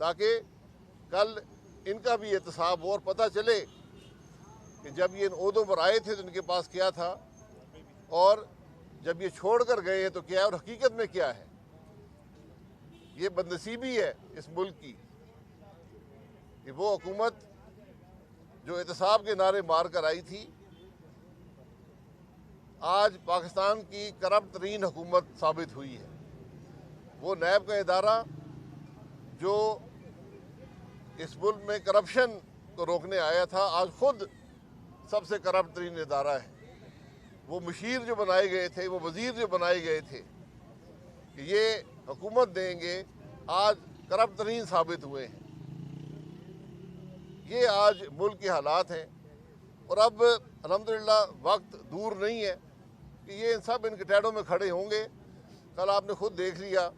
تاکہ کل ان کا بھی احتساب ہو اور پتہ چلے کہ جب یہ ان عہدوں پر آئے تھے تو ان کے پاس کیا تھا، اور جب یہ چھوڑ کر گئے ہیں تو کیا ہے، اور حقیقت میں کیا ہے۔ یہ بدنصیبی ہے اس ملک کی کہ وہ حکومت جو احتساب کے نعرے مار کر آئی تھی، آج پاکستان کی کرپٹ ترین حکومت ثابت ہوئی ہے۔ وہ نیب کا ادارہ جو اس ملک میں کرپشن کو روکنے آیا تھا، آج خود سب سے کرپٹ ترین ادارہ ہے۔ وہ مشیر جو بنائے گئے تھے، وہ وزیر جو بنائے گئے تھے کہ یہ حکومت دیں گے، آج کرپٹ ترین ثابت ہوئے ہیں۔ یہ آج ملک کے حالات ہیں، اور اب الحمدللہ وقت دور نہیں ہے کہ یہ سب ان کے ٹیڑوں میں کھڑے ہوں گے۔ کل آپ نے خود دیکھ لیا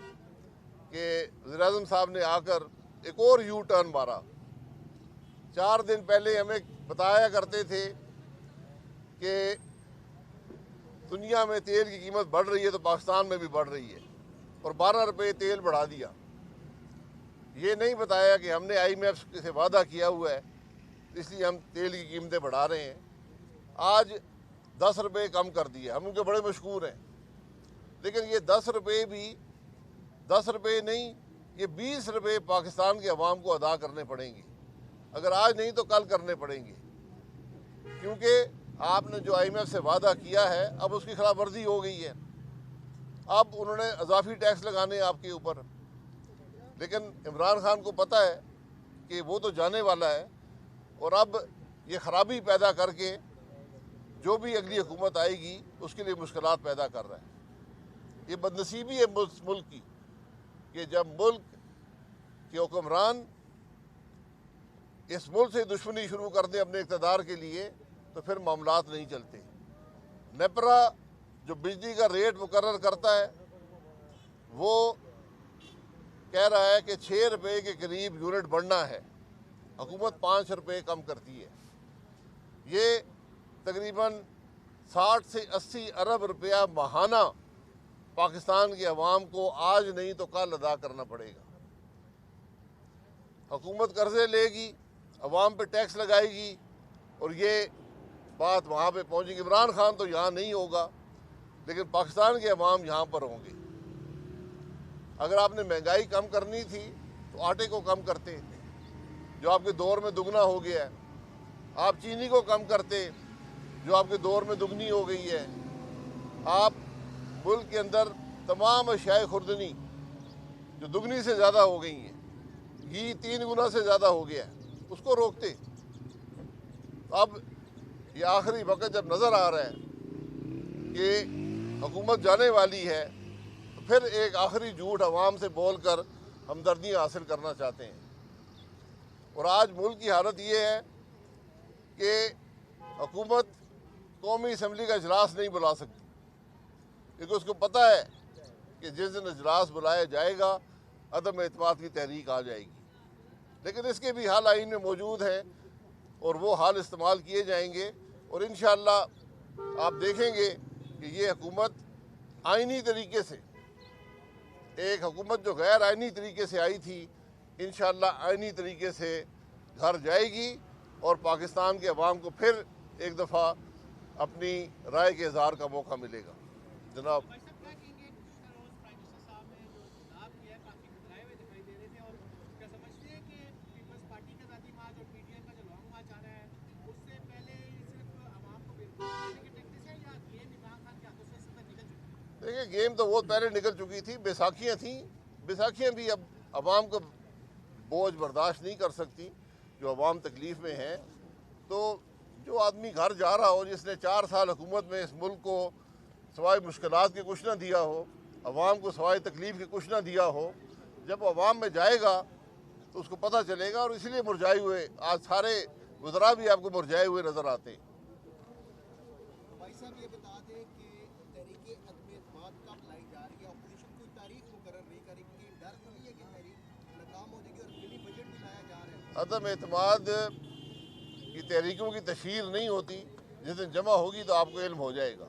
کہ وزیراعظم صاحب نے آ کر ایک اور یو ٹرن مارا۔ 4 دن پہلے ہمیں بتایا کرتے تھے کہ دنیا میں تیل کی قیمت بڑھ رہی ہے تو پاکستان میں بھی بڑھ رہی ہے، اور 12 روپے تیل بڑھا دیا۔ یہ نہیں بتایا کہ ہم نے آئی ایم ایف سے وعدہ کیا ہوا ہے، اس لیے ہم تیل کی قیمتیں بڑھا رہے ہیں۔ آج 10 روپے کم کر دیے، ہم ان کے بڑے مشکور ہیں، لیکن یہ 10 روپے بھی 10 روپے نہیں، یہ 20 روپے پاکستان کے عوام کو ادا کرنے پڑیں گے۔ اگر آج نہیں تو کل کرنے پڑیں گے، کیونکہ آپ نے جو آئی ایم ایف سے وعدہ کیا ہے اب اس کی خلاف ورزی ہو گئی ہے۔ اب انہوں نے اضافی ٹیکس لگانے آپ کے اوپر، لیکن عمران خان کو پتہ ہے کہ وہ تو جانے والا ہے، اور اب یہ خرابی پیدا کر کے جو بھی اگلی حکومت آئے گی اس کے لیے مشکلات پیدا کر رہا ہے۔ یہ بدنصیبی ہے ملک کی کہ جب ملک کے حکمران اس ملک سے دشمنی شروع کر دیں اپنے اقتدار کے لیے تو پھر معاملات نہیں چلتے۔ نیپرا جو بجلی کا ریٹ مقرر کرتا ہے وہ کہہ رہا ہے کہ 6 روپے کے قریب یونٹ بڑھنا ہے، حکومت 5 روپے کم کرتی ہے۔ یہ تقریباً 60 سے 80 ارب روپیہ ماہانہ پاکستان کے عوام کو آج نہیں تو کل ادا کرنا پڑے گا۔ حکومت قرضے لے گی، عوام پہ ٹیکس لگائے گی، اور یہ بات وہاں پہ پہنچے گی۔ عمران خان تو یہاں نہیں ہوگا، لیکن پاکستان کے عوام یہاں پر ہوں گے۔ اگر آپ نے مہنگائی کم کرنی تھی تو آٹے کو کم کرتے، جو آپ کے دور میں دگنا ہو گیا ہے۔ آپ چینی کو کم کرتے، جو آپ کے دور میں دگنی ہو گئی ہے۔ آپ ملک کے اندر تمام اشیاء خوردنی جو دگنی سے زیادہ ہو گئی ہیں، گھی 3 گنا سے زیادہ ہو گیا ہے، اس کو روکتے۔ اب یہ آخری وقت جب نظر آ رہا ہے کہ حکومت جانے والی ہے تو پھر ایک آخری جھوٹ عوام سے بول کر ہمدردیاں حاصل کرنا چاہتے ہیں۔ اور آج ملک کی حالت یہ ہے کہ حکومت قومی اسمبلی کا اجلاس نہیں بلا سکتی، کیونکہ اس کو پتہ ہے کہ جس دن اجلاس بلایا جائے گا عدم اعتماد کی تحریک آ جائے گی۔ لیکن اس کے بھی حل آئین میں موجود ہیں، اور وہ حال استعمال کیے جائیں گے، اور انشاءاللہ آپ دیکھیں گے کہ یہ حکومت آئینی طریقے سے، ایک حکومت جو غیر آئینی طریقے سے آئی تھی، انشاءاللہ آئینی طریقے سے گھر جائے گی، اور پاکستان کے عوام کو پھر ایک دفعہ اپنی رائے کے اظہار کا موقع ملے گا۔ جناب دیکھیں، گیم تو بہت پہلے نکل چکی تھی، بیساکھیاں تھیں، بیساکھیاں بھی اب عوام کو بوجھ برداشت نہیں کر سکتی، جو عوام تکلیف میں ہیں۔ تو جو آدمی گھر جا رہا ہو، جس نے 4 سال حکومت میں اس ملک کو سوائے مشکلات کے کچھ نہ دیا ہو، عوام کو سوائے تکلیف کے کچھ نہ دیا ہو، جب عوام میں جائے گا تو اس کو پتہ چلے گا، اور اسی لیے مرجائے ہوئے آج سارے وزراء بھی آپ کو مرجائے ہوئے نظر آتے ہیں۔ بھائی صاحب یہ بتا دیں کہ تحریک عدم اعتماد کب لائی جا رہی ہے؟ اپوزیشن کوئی تاریخ مقرر نہیں کرے گی، ڈر تو نہیں ہے کہ تحریک ناکام ہو جائے گی، اور منی بجٹ بھی لایا جا رہا ہے؟ عدم اعتماد کی تحریکوں کی تشہیر نہیں ہوتی، جس دن جمع ہوگی تو آپ کو علم ہو جائے گا۔